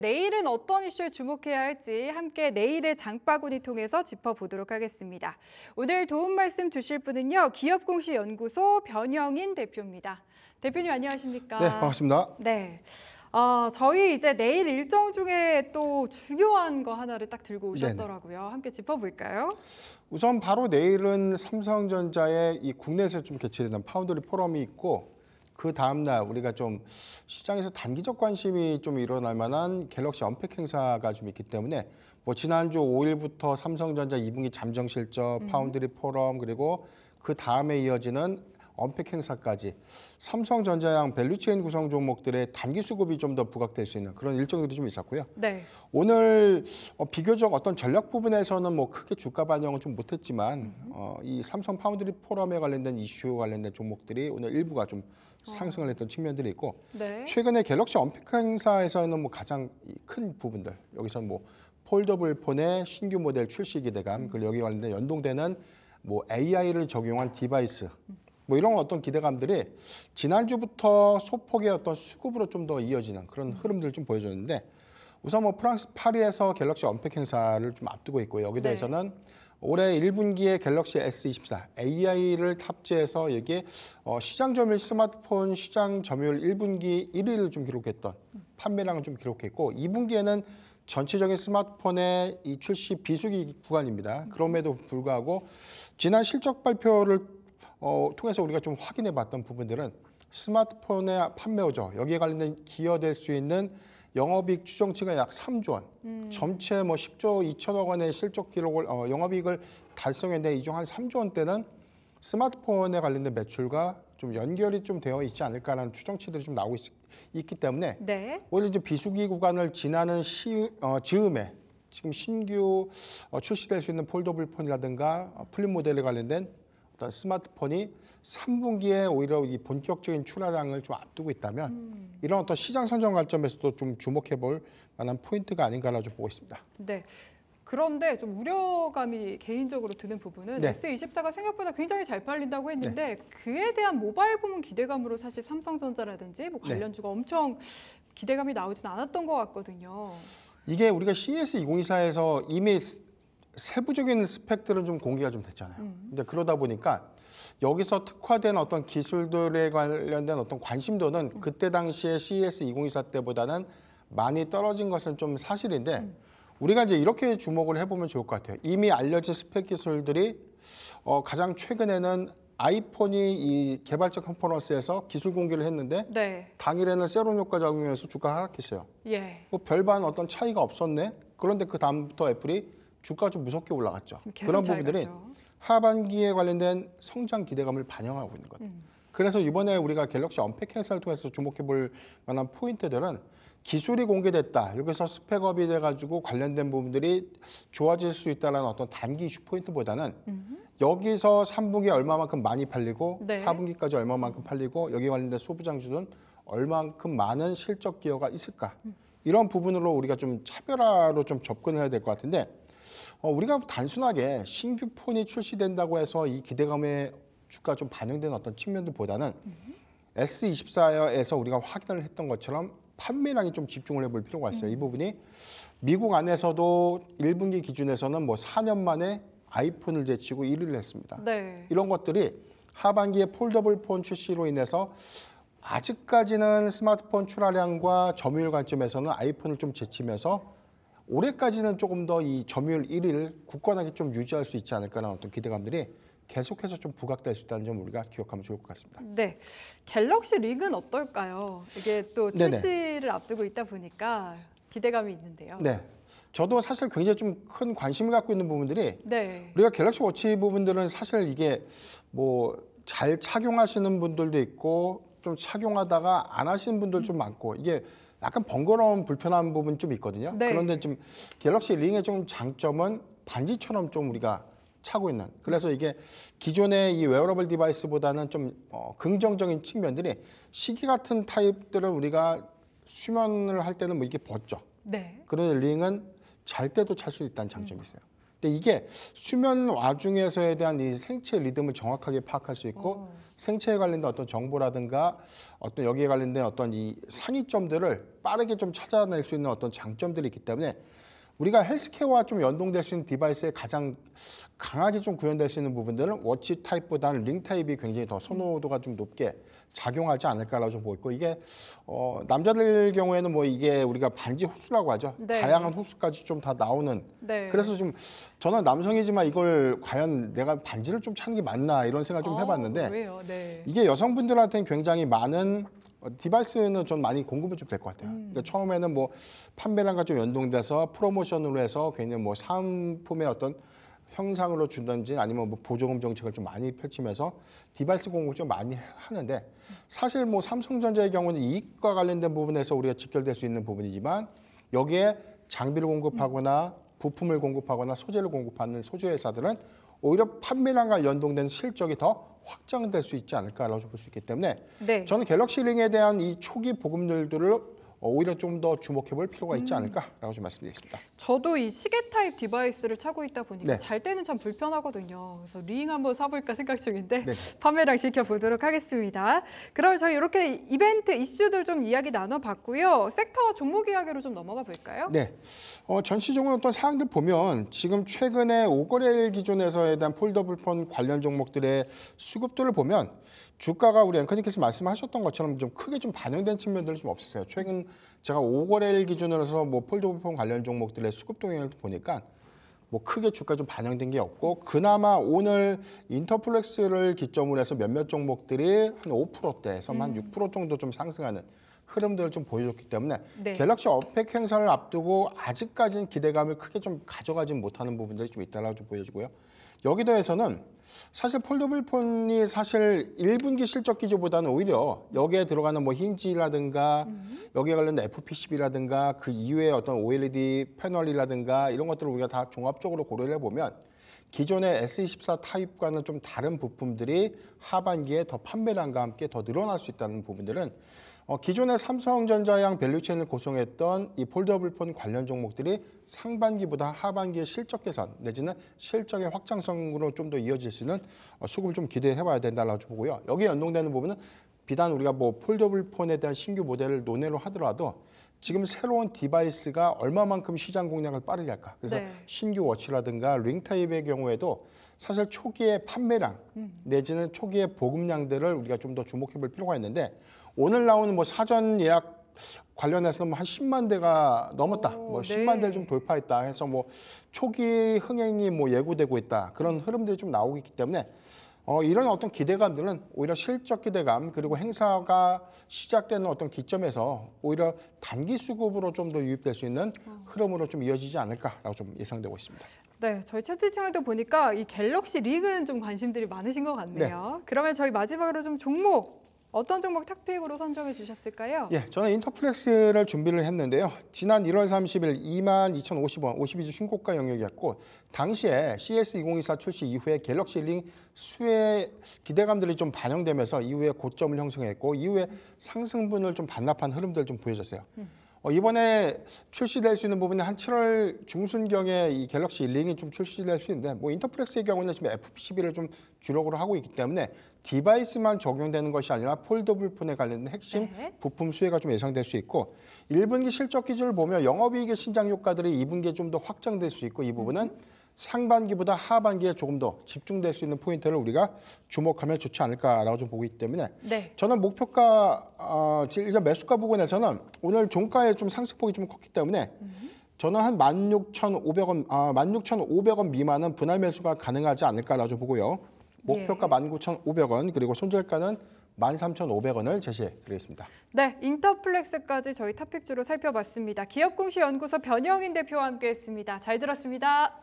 내일은 어떤 이슈에 주목해야 할지 함께 내일의 장바구니 통해서 짚어보도록 하겠습니다. 오늘 도움 말씀 주실 분은요, 기업공시연구소 변영인 대표입니다. 대표님 안녕하십니까? 네, 반갑습니다. 네. 저희 이제 내일 일정 중에 또 중요한 거 하나를 딱 들고 오셨더라고요. 네네. 함께 짚어볼까요? 우선 바로 내일은 삼성전자의 이 국내에서 좀 개최되는 파운드리 포럼이 있고, 그 다음날 우리가 좀 시장에서 단기적 관심이 좀 일어날 만한 갤럭시 언팩 행사가 좀 있기 때문에 뭐 지난주 5일부터 삼성전자 2분기 잠정 실적, 파운드리 포럼, 그리고 그 다음에 이어지는 언팩 행사까지 삼성전자양 밸류체인 구성 종목들의 단기 수급이 좀 더 부각될 수 있는 그런 일정들이 좀 있었고요. 네. 오늘 비교적 어떤 전략 부분에서는 뭐 크게 주가 반영은 좀 못했지만 이 삼성 파운드리 포럼에 관련된 이슈 관련된 종목들이 오늘 일부가 좀 상승을 했던 측면들이 있고, 네. 최근에 갤럭시 언팩 행사에서는 뭐 가장 큰 부분들, 여기서는 뭐 폴더블 폰의 신규 모델 출시 기대감, 그리고 여기 관련된 연동되는 뭐 AI를 적용한 디바이스, 뭐 이런 어떤 기대감들이 지난주부터 소폭의 어떤 수급으로 좀 더 이어지는 그런 흐름들을 좀 보여줬는데, 우선 뭐 프랑스 파리에서 갤럭시 언팩 행사를 좀 앞두고 있고, 여기 대해서는 올해 1분기에 갤럭시 S24 AI를 탑재해서 여기에 시장 점유율 스마트폰 시장 점유율 1분기 1위를 좀 기록했던 판매량을 좀 기록했고, 2분기에는 전체적인 스마트폰의 이 출시 비수기 구간입니다. 그럼에도 불구하고 지난 실적 발표를 통해서 우리가 좀 확인해 봤던 부분들은 스마트폰의 판매 호조, 여기에 관련된 기여될 수 있는 영업이익 추정치가 약 3조 원, 전체 뭐 10조 2천억 원의 실적 기록을 영업이익을 달성했는데, 이 중 한 3조 원대는 스마트폰에 관련된 매출과 좀 연결이 좀 되어 있지 않을까라는 추정치들이 좀 나오고 있기 때문에, 네. 오히려 이제 비수기 구간을 지나는 즈음에 지금 신규 출시될 수 있는 폴더블 폰이라든가 플립 모델에 관련된 어떤 스마트폰이 3분기에 오히려 이 본격적인 출하량을 좀 앞두고 있다면 이런 어떤 시장 선정 관점에서도 좀 주목해 볼 만한 포인트가 아닌가라 좀 보고 있습니다. 네. 그런데 좀 우려감이 개인적으로 드는 부분은, 네. S24가 생각보다 굉장히 잘 팔린다고 했는데, 네. 그에 대한 모바일 부문 기대감으로 사실 삼성전자라든지 뭐 관련주가, 네. 엄청 기대감이 나오진 않았던 것 같거든요. 이게 우리가 CES 2024에서 이미 세부적인 스펙들은 좀 공개가 좀 됐잖아요. 근데 그러다 보니까 여기서 특화된 어떤 기술들에 관련된 어떤 관심도는 그때 당시에 CES 2024 때보다는 많이 떨어진 것은 좀 사실인데, 우리가 이제 이렇게 주목을 해보면 좋을 것 같아요. 이미 알려진 스펙 기술들이 가장 최근에는 아이폰이 이 개발적 컨퍼런스에서 기술 공개를 했는데, 네. 당일에는 세론 효과 작용해서 주가가 하락했어요. 예. 뭐 별반 어떤 차이가 없었네. 그런데 그 다음부터 애플이 주가가 좀 무섭게 올라갔죠. 그런 부분들이 하반기에 관련된 성장 기대감을 반영하고 있는 거예요. 그래서 이번에 우리가 갤럭시 언팩 행사를 통해서 주목해 볼 만한 포인트들은 기술이 공개됐다, 여기서 스펙업이 돼가지고 관련된 부분들이 좋아질 수 있다는 어떤 단기 이슈 포인트보다는 여기서 3분기에 얼마만큼 많이 팔리고, 네. 4분기까지 얼마만큼 팔리고, 여기 관련된 소부장주는 얼마만큼 많은 실적 기여가 있을까, 이런 부분으로 우리가 좀 차별화로 좀 접근해야 될 것 같은데, 우리가 단순하게 신규 폰이 출시된다고 해서 이 기대감에 주가 좀 반영되는 어떤 측면들보다는 S24에서 우리가 확인을 했던 것처럼 판매량이 좀 집중을 해볼 필요가 있어요. 이 부분이 미국 안에서도 1분기 기준에서는 뭐 4년 만에 아이폰을 제치고 1위를 했습니다. 네. 이런 것들이 하반기에 폴더블 폰 출시로 인해서 아직까지는 스마트폰 출하량과 점유율 관점에서는 아이폰을 좀 제치면서 올해까지는 조금 더 이 점유율 1위를 굳건하게 좀 유지할 수 있지 않을까라는 어떤 기대감들이 계속해서 좀 부각될 수 있다는 점 우리가 기억하면 좋을 것 같습니다. 네, 갤럭시 링은 어떨까요? 이게 또 출시를 네네. 앞두고 있다 보니까 기대감이 있는데요. 네, 저도 사실 굉장히 좀 큰 관심을 갖고 있는 부분들이, 네. 우리가 갤럭시 워치 부분들은 사실 이게 뭐 잘 착용하시는 분들도 있고 좀 착용하다가 안 하시는 분들 좀 많고, 이게 약간 번거로운 불편한 부분 좀 있거든요. 네. 그런데 좀 갤럭시 링의 좀 장점은 반지처럼 좀 우리가 차고 있는, 그래서 이게 기존의 이 웨어러블 디바이스보다는 좀 긍정적인 측면들이, 시계 같은 타입들은 우리가 수면을 할 때는 뭐 이렇게 벗죠. 네. 그런데 링은 잘 때도 찰 수 있다는 장점이 있어요. 근데 이게 수면 와중에서에 대한 이 생체 리듬을 정확하게 파악할 수 있고 생체에 관련된 어떤 정보라든가 어떤 여기에 관련된 어떤 이 상위점들을 빠르게 좀 찾아낼 수 있는 어떤 장점들이 있기 때문에 우리가 헬스케어와 좀 연동될 수 있는 디바이스에 가장 강하게 좀 구현될 수 있는 부분들은 워치 타입보다는 링 타입이 굉장히 더 선호도가 좀 높게 작용하지 않을까라고 좀 보고 있고 이게 남자들 경우에는 뭐 이게 우리가 반지 호수라고 하죠. 네. 다양한 호수까지 좀 다 나오는. 네. 그래서 좀 저는 남성이지만 이걸 과연 내가 반지를 좀 찾는 게 맞나 이런 생각을 좀 해봤는데 왜요? 네. 이게 여성분들한테는 굉장히 많은 디바이스는 좀 많이 공급이 좀 될 것 같아요. 그러니까 처음에는 뭐 판매량과 좀 연동돼서 프로모션으로 해서 괜히 뭐 상품의 어떤 형상으로 준다든지 아니면 뭐 보조금 정책을 좀 많이 펼치면서 디바이스 공급을 좀 많이 하는데 사실 뭐 삼성전자의 경우는 이익과 관련된 부분에서 우리가 직결될 수 있는 부분이지만 여기에 장비를 공급하거나 부품을 공급하거나 소재를 공급하는 소재 회사들은 오히려 판매량과 연동된 실적이 더 확장될 수 있지 않을까라고 볼 수 있기 때문에 네. 저는 갤럭시 링에 대한 이 초기 보급률들을 오히려 좀 더 주목해 볼 필요가 있지 않을까라고 좀 말씀드리겠습니다. 저도 이 시계 타입 디바이스를 차고 있다 보니까 네. 잘 때는 참 불편하거든요. 그래서 링 한번 사볼까 생각 중인데 네. 판매량 지켜보도록 하겠습니다. 그럼 저희 이렇게 이벤트 이슈들 좀 이야기 나눠봤고요. 섹터 종목 이야기로 좀 넘어가 볼까요? 네. 전시적으로 어떤 사항들 보면 지금 최근에 5거래일 기준에서에 대한 폴더블폰 관련 종목들의 수급도를 보면 주가가 우리 앵커님께서 말씀하셨던 것처럼 좀 크게 좀 반영된 측면들이 좀 없었어요. 최근 제가 5거래일 기준으로서 뭐 폴더블폰 관련 종목들의 수급 동향을 보니까 뭐 크게 주가 좀 반영된 게 없고 그나마 오늘 인터플렉스를 기점으로 해서 몇몇 종목들이 한 5%대에서 한 6% 정도 좀 상승하는 흐름들을 좀 보여줬기 때문에 네. 갤럭시 어펙 행사를 앞두고 아직까지는 기대감을 크게 좀 가져가지 못하는 부분들이 좀 있다라고 좀 보여지고요. 여기 더해서는 사실 폴더블폰이 사실 1분기 실적 기조보다는 오히려 여기에 들어가는 뭐 힌지라든가 여기에 관련된 FPCB라든가 그 이후에 어떤 OLED 패널이라든가 이런 것들을 우리가 다 종합적으로 고려를 해보면 기존의 S24 타입과는 좀 다른 부품들이 하반기에 더 판매량과 함께 더 늘어날 수 있다는 부분들은 기존의 삼성전자양 밸류체인을 구성했던 이 폴더블폰 관련 종목들이 상반기보다 하반기의 실적 개선 내지는 실적의 확장성으로 좀 더 이어질 수 있는 수급을 좀 기대해봐야 된다고 보고요. 여기에 연동되는 부분은 비단 우리가 뭐 폴더블폰에 대한 신규 모델을 논의로 하더라도 지금 새로운 디바이스가 얼마만큼 시장 공략을 빠르게 할까. 그래서 네. 신규 워치라든가 링 타입의 경우에도 사실 초기의 판매량 내지는 초기의 보급량들을 우리가 좀 더 주목해 볼 필요가 있는데 오늘 나오는 뭐 사전 예약 관련해서 뭐 한 10만 대가 넘었다. 뭐 10만 대를 좀 돌파했다 해서 뭐 초기 흥행이 뭐 예고되고 있다. 그런 흐름들이 좀 나오고 있기 때문에 이런 어떤 기대감들은 오히려 실적 기대감 그리고 행사가 시작되는 어떤 기점에서 오히려 단기 수급으로 좀 더 유입될 수 있는 흐름으로 좀 이어지지 않을까라고 좀 예상되고 있습니다. 네, 저희 채팅창에도 보니까 이 갤럭시 링은 좀 관심들이 많으신 것 같네요. 그러면 저희 마지막으로 좀 종목 어떤 종목 탑픽으로 선정해 주셨을까요? 예, 저는 인터플렉스를 준비를 했는데요. 지난 1월 30일 22,050원 52주 신고가 영역이었고 당시에 CS2024 출시 이후에 갤럭시 링 수혜 기대감들이 좀 반영되면서 이후에 고점을 형성했고 이후에 상승분을 좀 반납한 흐름들을 좀 보여줬어요. 이번에 출시될 수 있는 부분이 한 7월 중순경에 이 갤럭시 링이 좀 출시될 수 있는데 뭐 인터플렉스의 경우는 지금 FPCB를 좀 주력으로 하고 있기 때문에 디바이스만 적용되는 것이 아니라 폴더블폰에 관련된 핵심 부품 수혜가 좀 예상될 수 있고 1분기 실적 기준을 보면 영업이익의 신장 효과들이 2분기에 좀 더 확장될 수 있고 이 부분은 상반기보다 하반기에 조금 더 집중될 수 있는 포인트를 우리가 주목하면 좋지 않을까라고 좀 보고 있기 때문에 저는 목표가 일단 매수가 부분에서는 오늘 종가에 좀 상승폭이 좀 컸기 때문에 저는 한 16,500원, 16,500원 미만은 분할 매수가 가능하지 않을까라고 좀 보고요. 목표가 19,500원 그리고 손절가는 13,500원을 제시해 드리겠습니다. 네, 인터플렉스까지 저희 탑픽주로 살펴봤습니다. 기업공시연구소 변영인 대표와 함께했습니다. 잘 들었습니다.